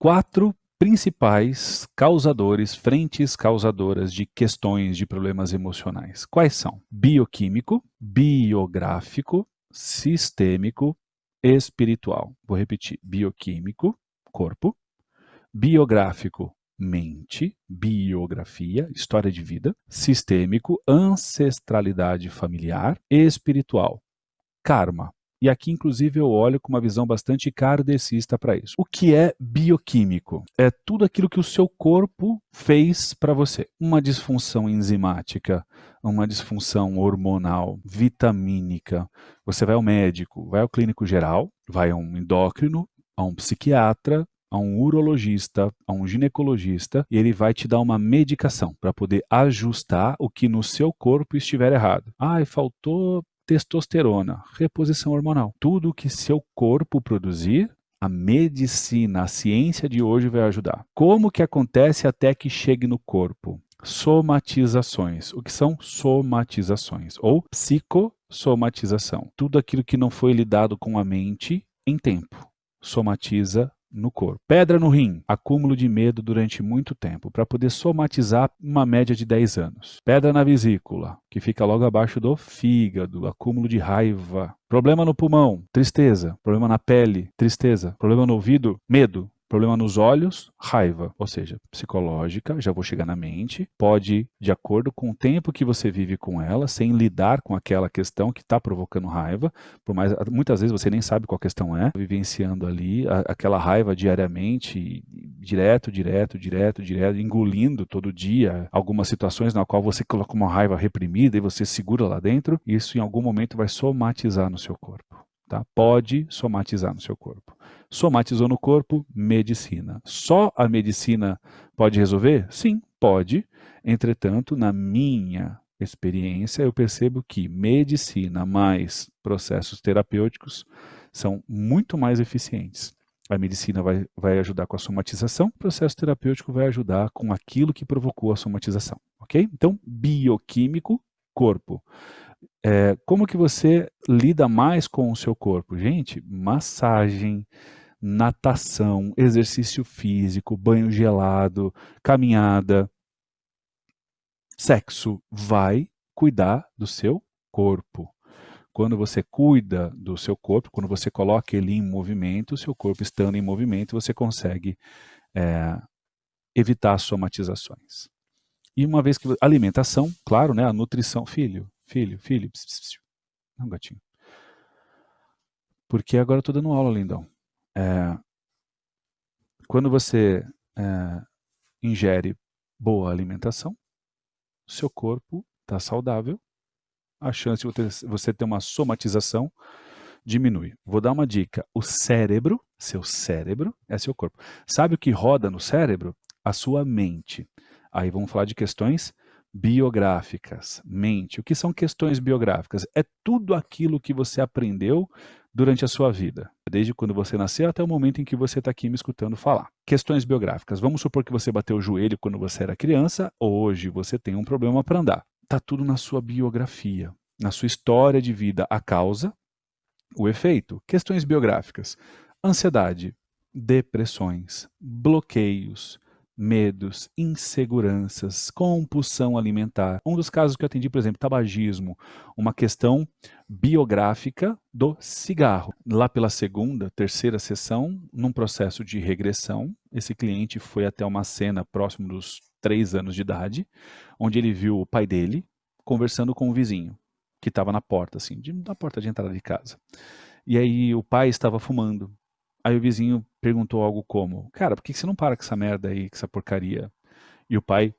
4 principais causadores, frentes causadoras de questões de problemas emocionais. Quais são? Bioquímico, biográfico, sistêmico, espiritual. Vou repetir: bioquímico, corpo; biográfico, mente, biografia, história de vida; sistêmico, ancestralidade familiar; espiritual, karma. E aqui, inclusive, eu olho com uma visão bastante kardecista para isso. O que é bioquímico? É tudo aquilo que o seu corpo fez para você. Uma disfunção enzimática, uma disfunção hormonal, vitamínica. Você vai ao médico, vai ao clínico geral, vai a um endócrino, a um psiquiatra, a um urologista, a um ginecologista, e ele vai te dar uma medicação para poder ajustar o que no seu corpo estiver errado. Faltou testosterona, reposição hormonal. Tudo que seu corpo produzir, a medicina, a ciência de hoje vai ajudar. Como que acontece até que chegue no corpo? Somatizações. O que são somatizações? Ou psicossomatização. Tudo aquilo que não foi lidado com a mente em tempo. Somatiza no corpo. Pedra no rim, acúmulo de medo durante muito tempo, para poder somatizar uma média de 10 anos. Pedra na vesícula, que fica logo abaixo do fígado, acúmulo de raiva. Problema no pulmão, tristeza. Problema na pele, tristeza. Problema no ouvido, medo. Problema nos olhos, raiva, ou seja, psicológica, já vou chegar na mente, pode, de acordo com o tempo que você vive com ela, sem lidar com aquela questão que está provocando raiva, por mais, muitas vezes você nem sabe qual questão é, vivenciando ali aquela raiva diariamente, direto, engolindo todo dia algumas situações na qual você coloca uma raiva reprimida e você segura lá dentro, isso em algum momento vai somatizar no seu corpo. Tá? Pode somatizar no seu corpo. Somatizou no corpo, medicina. Só a medicina pode resolver? Sim, pode. Entretanto, na minha experiência, eu percebo que medicina mais processos terapêuticos são muito mais eficientes. A medicina vai ajudar com a somatização, o processo terapêutico vai ajudar com aquilo que provocou a somatização. Ok? Então, bioquímico, corpo. Como que você lida mais com o seu corpo? Gente, massagem, natação, exercício físico, banho gelado, caminhada, sexo, vai cuidar do seu corpo. Quando você cuida do seu corpo, quando você coloca ele em movimento, o seu corpo estando em movimento, você consegue evitar somatizações. E uma vez que alimentação, claro, né, a nutrição, filho, não, gatinho. Porque agora eu estou dando aula, lindão. Quando você ingere boa alimentação, seu corpo está saudável, a chance de você ter uma somatização diminui. Vou dar uma dica. O cérebro, seu cérebro, é seu corpo. Sabe o que roda no cérebro? A sua mente. Aí vamos falar de questões biográficas. Mente. O que são questões biográficas? É tudo aquilo que você aprendeu durante a sua vida, desde quando você nasceu até o momento em que você está aqui me escutando falar. Questões biográficas. Vamos supor que você bateu o joelho quando você era criança, hoje você tem um problema para andar. Está tudo na sua biografia, na sua história de vida, a causa, o efeito. Questões biográficas. Ansiedade, depressões, bloqueios, medos, inseguranças, compulsão alimentar. Um dos casos que eu atendi, por exemplo, tabagismo, uma questão biográfica do cigarro. Lá pela segunda, terceira sessão, num processo de regressão, esse cliente foi até uma cena próximo dos 3 anos de idade, onde ele viu o pai dele conversando com o vizinho, que estava na porta, assim, na porta de entrada de casa. E aí o pai estava fumando. Aí o vizinho perguntou algo como: cara, por que você não para com essa merda aí, com essa porcaria? E o pai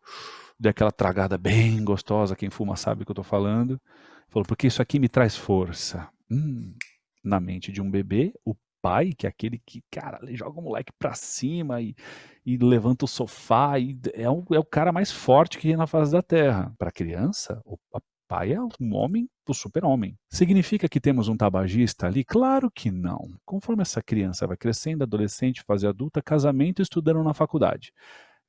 deu aquela tragada bem gostosa, quem fuma sabe o que eu tô falando. Falou: porque isso aqui me traz força. Na mente de um bebê, o pai, que é aquele que, cara, ele joga o moleque pra cima e levanta o sofá, e é o cara mais forte que tem na face da terra. Pra criança, o pai é um homem, o super-homem. Significa que temos um tabagista ali? Claro que não. Conforme essa criança vai crescendo, adolescente, fase adulta, casamento, estudando na faculdade.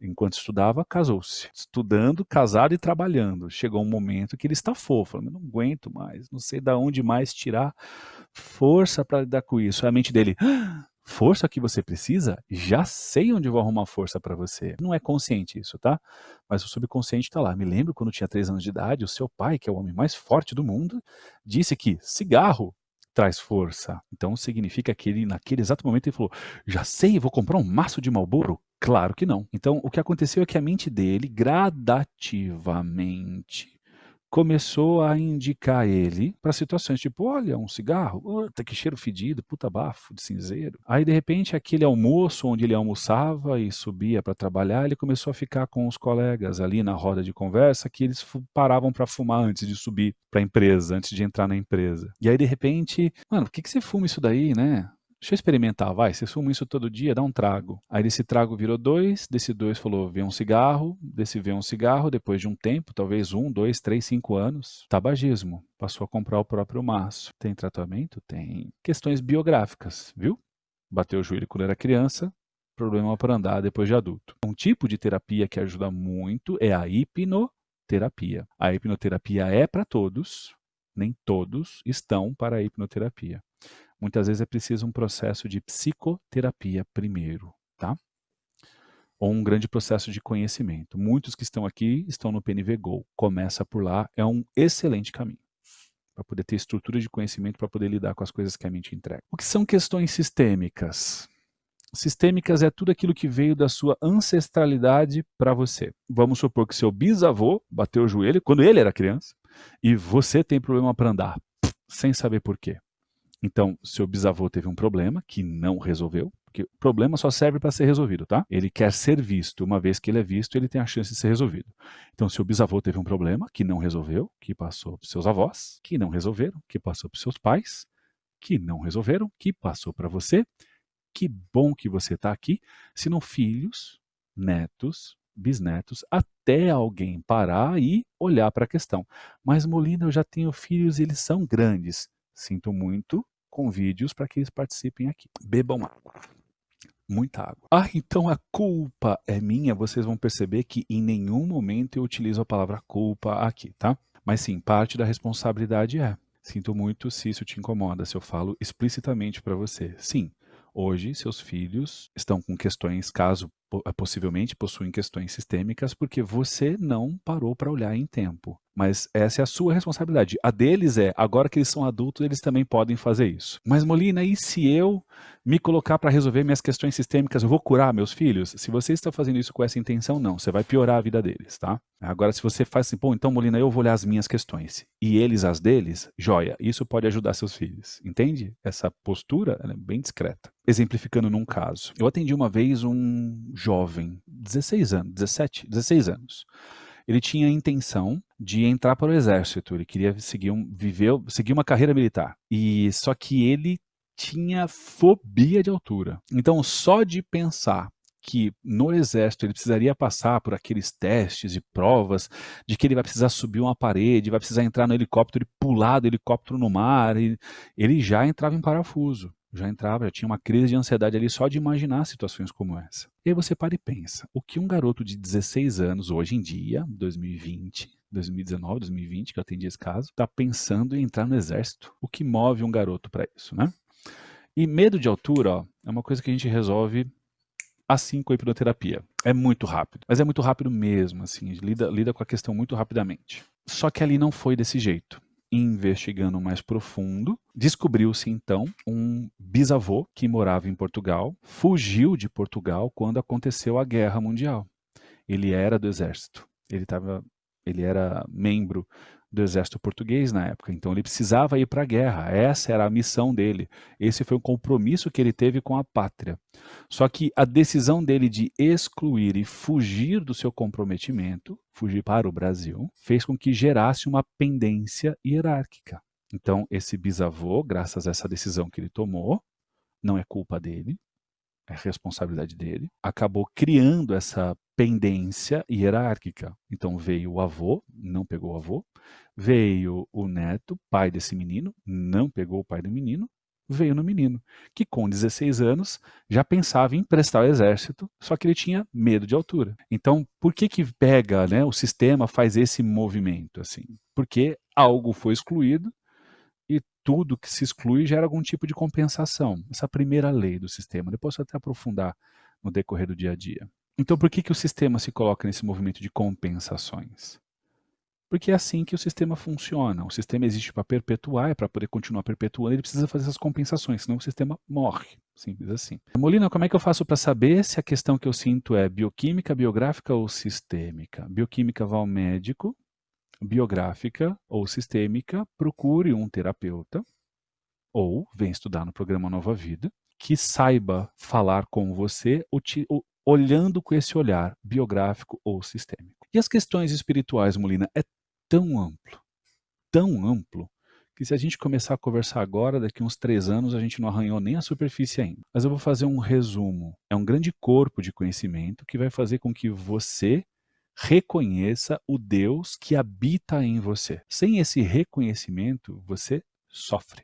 Enquanto estudava, casou-se. Estudando, casado e trabalhando. Chegou um momento que ele estafou. Falou: não aguento mais, não sei de onde mais tirar força para lidar com isso. Aí a mente dele: Força que você precisa? Já sei onde vou arrumar força para você. Não é consciente isso, tá? Mas o subconsciente tá lá. Me lembro quando tinha 3 anos de idade, o seu pai, que é o homem mais forte do mundo, disse que cigarro traz força. Então significa que ele, naquele exato momento, ele falou: já sei, vou comprar um maço de Marlboro? Claro que não. Então o que aconteceu é que a mente dele, gradativamente, começou a indicar ele para situações tipo, olha, um cigarro, puta, que cheiro fedido, puta bafo de cinzeiro. Aí, de repente, aquele almoço onde ele almoçava e subia para trabalhar, ele começou a ficar com os colegas ali na roda de conversa, que eles paravam para fumar antes de subir para a empresa, antes de entrar na empresa. E aí, de repente, mano, por que você fuma isso daí, né? Deixa eu experimentar, vai. Você fuma isso todo dia, dá um trago. Aí desse trago virou 2, desse 2 falou, vê um cigarro, desse vê um cigarro, depois de um tempo, talvez 1, 2, 3, 5 anos, tabagismo. Passou a comprar o próprio maço. Tem tratamento? Tem. Questões biográficas, viu? Bateu o joelho quando era criança, problema para andar depois de adulto. Um tipo de terapia que ajuda muito é a hipnoterapia. A hipnoterapia é para todos, nem todos estão para a hipnoterapia. Muitas vezes é preciso um processo de psicoterapia primeiro, tá? Ou um grande processo de conhecimento. Muitos que estão aqui estão no PNV Go. Começa por lá, é um excelente caminho para poder ter estrutura de conhecimento para poder lidar com as coisas que a mente entrega. O que são questões sistêmicas? Sistêmicas é tudo aquilo que veio da sua ancestralidade para você. Vamos supor que seu bisavô bateu o joelho quando ele era criança e você tem problema para andar, sem saber por quê. Então, seu bisavô teve um problema que não resolveu, porque o problema só serve para ser resolvido, tá? Ele quer ser visto. Uma vez que ele é visto, ele tem a chance de ser resolvido. Então, seu bisavô teve um problema que não resolveu, que passou para seus avós, que não resolveram, que passou para seus pais, que não resolveram, que passou para você. Que bom que você está aqui, se não filhos, netos, bisnetos, até alguém parar e olhar para a questão. Mas, Molina, eu já tenho filhos e eles são grandes. Sinto muito, convide-os para que eles participem aqui. Bebam água. Muita água. Ah, então a culpa é minha? Vocês vão perceber que em nenhum momento eu utilizo a palavra culpa aqui, tá? Mas sim, parte da responsabilidade é. Sinto muito se isso te incomoda, se eu falo explicitamente para você. Sim, hoje seus filhos estão com questões, caso possivelmente possuem questões sistêmicas, porque você não parou para olhar em tempo. Mas essa é a sua responsabilidade. A deles é, agora que eles são adultos, eles também podem fazer isso. Mas, Molina, e se eu me colocar para resolver minhas questões sistêmicas, eu vou curar meus filhos? Se você está fazendo isso com essa intenção, não. Você vai piorar a vida deles, tá? Agora, se você faz assim, pô, então, Molina, eu vou olhar as minhas questões e eles as deles, joia. Isso pode ajudar seus filhos. Entende? Essa postura ela é bem discreta. Exemplificando num caso. Eu atendi uma vez um jovem, 16 anos, 17, 16 anos. Ele tinha a intenção de entrar para o exército, ele queria seguir uma carreira militar. E só que ele tinha fobia de altura. Então, só de pensar que no exército ele precisaria passar por aqueles testes e provas de que ele vai precisar subir uma parede, vai precisar entrar no helicóptero e pular do helicóptero no mar, ele já entrava em parafuso. Já tinha uma crise de ansiedade ali só de imaginar situações como essa. E aí você para e pensa, o que um garoto de 16 anos, hoje em dia, 2020, 2019, 2020, que eu atendi esse caso, está pensando em entrar no exército? O que move um garoto para isso, né? E medo de altura, ó, é uma coisa que a gente resolve assim com a hipnoterapia. É muito rápido, mas é muito rápido mesmo, assim, lida com a questão muito rapidamente. Só que ali não foi desse jeito. Investigando mais profundo, descobriu-se então um bisavô que morava em Portugal, fugiu de Portugal quando aconteceu a Guerra Mundial. Ele era do exército, ele era membro do exército português na época, então ele precisava ir para a guerra, essa era a missão dele, esse foi o compromisso que ele teve com a pátria. Só que a decisão dele de excluir e fugir do seu comprometimento, fugir para o Brasil, fez com que gerasse uma pendência hierárquica. Então esse bisavô, graças a essa decisão que ele tomou, não é culpa dele, é responsabilidade dele, acabou criando essa pendência hierárquica. Então veio o avô, não pegou o avô, veio o neto, pai desse menino, não pegou o pai do menino, veio no menino, que com 16 anos já pensava em prestar ao exército, só que ele tinha medo de altura. Então, por que pega, né, o sistema faz esse movimento assim? Porque algo foi excluído e tudo que se exclui gera algum tipo de compensação. Essa primeira lei do sistema. Depois eu até aprofundar no decorrer do dia a dia. Então, por que o sistema se coloca nesse movimento de compensações? Porque é assim que o sistema funciona. O sistema existe para perpetuar, para poder continuar perpetuando, ele precisa fazer essas compensações, senão o sistema morre. Simples assim. Molina, como é que eu faço para saber se a questão que eu sinto é bioquímica, biográfica ou sistêmica? Bioquímica, vá ao médico. Biográfica ou sistêmica, procure um terapeuta ou vem estudar no programa Nova Vida, que saiba falar com você olhando com esse olhar biográfico ou sistêmico. E as questões espirituais, Molina, é tão amplo, que se a gente começar a conversar agora, daqui uns 3 anos, a gente não arranhou nem a superfície ainda. Mas eu vou fazer um resumo. É um grande corpo de conhecimento que vai fazer com que você reconheça o Deus que habita em você. Sem esse reconhecimento, você sofre,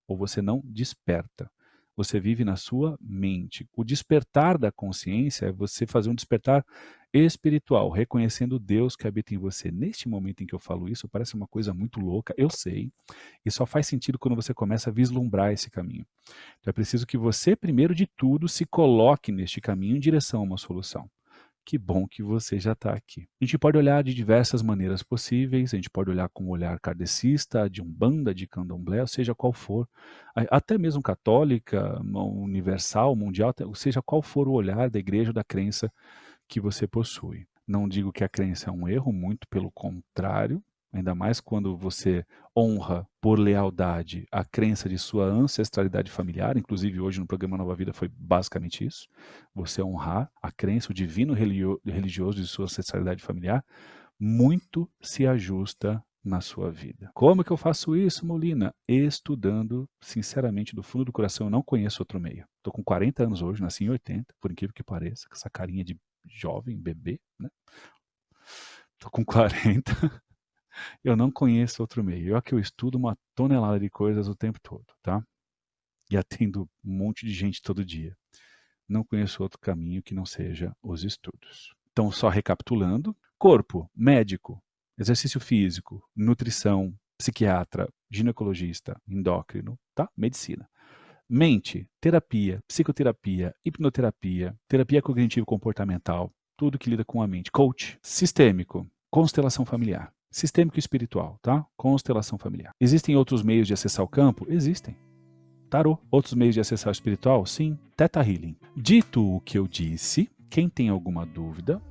ou você não desperta. Você vive na sua mente. O despertar da consciência é você fazer um despertar espiritual, reconhecendo o Deus que habita em você. Neste momento em que eu falo isso, parece uma coisa muito louca, eu sei, e só faz sentido quando você começa a vislumbrar esse caminho. Então é preciso que você, primeiro de tudo, se coloque neste caminho em direção a uma solução. Que bom que você já está aqui. A gente pode olhar de diversas maneiras possíveis, a gente pode olhar com um olhar kardecista, de umbanda, de candomblé, seja qual for, até mesmo católica, universal, mundial, seja qual for o olhar da igreja ou da crença que você possui. Não digo que a crença é um erro, muito pelo contrário, ainda mais quando você honra por lealdade a crença de sua ancestralidade familiar, inclusive hoje no programa Nova Vida foi basicamente isso, você honrar a crença, o divino religioso de sua ancestralidade familiar, muito se ajusta na sua vida. Como que eu faço isso, Molina? Estudando, sinceramente, do fundo do coração, eu não conheço outro meio. Estou com 40 anos hoje, nasci em 80, por incrível que pareça, com essa carinha de jovem, bebê, né? Estou com 40. Eu não conheço outro meio. Eu que eu estudo uma tonelada de coisas o tempo todo, tá? E atendo um monte de gente todo dia. Não conheço outro caminho que não seja os estudos. Então, só recapitulando: corpo, médico, exercício físico, nutrição, psiquiatra, ginecologista, endócrino, tá? Medicina. Mente, terapia, psicoterapia, hipnoterapia, terapia cognitivo-comportamental, tudo que lida com a mente. Coach, sistêmico, constelação familiar. Sistêmico e espiritual, tá? Constelação familiar. Existem outros meios de acessar o campo? Existem. Tarô. Outros meios de acessar o espiritual? Sim. Theta Healing. Dito o que eu disse, quem tem alguma dúvida,